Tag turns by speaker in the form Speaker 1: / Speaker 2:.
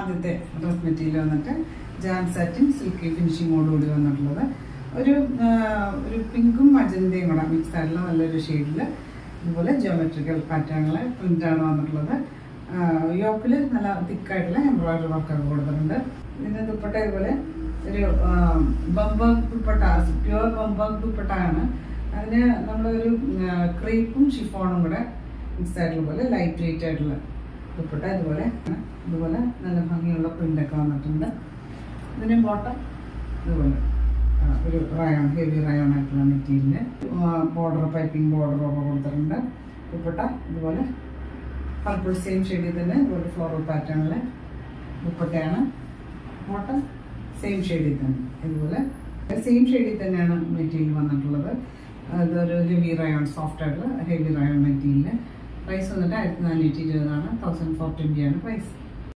Speaker 1: ആദ്യത്തെ dress material വന്നിട്ട് jam satin silky ഫിനിഷിങ്ങോടുകൂടി വന്നിട്ടുള്ളത്. ഒരു പിങ്കും മജന്തയും കൂടെ മിക്സ് ആയിട്ടുള്ള നല്ലൊരു ഷെയ്ഡിൽ ഇതുപോലെ ജിയോമെട്രിക്കൽ പാറ്റേണിൽ പ്രിന്റാണ് വന്നിട്ടുള്ളത്. യോക്കിൽ നല്ല തിക്കായിട്ടുള്ള എംബ്രോയിഡറി വർക്കൊക്കെ കൊടുത്തിട്ടുണ്ട്. ഇതിൻ്റെ ദുപ്പട്ട ഇതുപോലെ ഒരു ബംബക് ദുപ്പട്ട, പ്യുവർ ബംബക് ദുപ്പട്ടയാണ്. അതിന് നമ്മളൊരു ക്രീപ്പും ഷിഫോണും കൂടെ മിക്സ് ആയിട്ടുള്ള പോലെ ലൈറ്റ് വെയിറ്റ് ആയിട്ടുള്ള ദുപ്പട്ട ഇതുപോലെ നല്ല ഭംഗിയുള്ള പ്രിൻ്റൊക്കെ വന്നിട്ടുണ്ട്. ഇതിന് ബോട്ടം ഇതുപോലെ ഒരു റയോൺ, ഹെവി റയോൺ ആയിട്ടുള്ള മെറ്റീരിയല്, ബോർഡർ പൈപ്പിംഗ് ബോർഡറൊക്കെ കൊടുത്തിട്ടുണ്ട്. ദുപ്പട്ട ഇതുപോലെ പർപ്പിൾ സെയിം ഷെയ്ഡിൽ തന്നെ ഇതുപോലെ ഫ്ലോറൽ പാറ്റേണിലെ ദുപ്പട്ടയാണ്. ബോട്ടം സെയിം ഷെയ്ഡിൽ തന്നെ ഇതുപോലെ സെയിം ഷെയ്ഡിൽ തന്നെയാണ് മെറ്റീരിയൽ വന്നിട്ടുള്ളത്. ഇതൊരു ഹെവി റയോൺ, സോഫ്റ്റ് ആയിട്ടുള്ള ഹെവി റയോൺ മെറ്റീരിയൽ. പ്രൈസ് വന്നിട്ട് 1420 ആണ്. 1420 ആണ് പ്രൈസ്.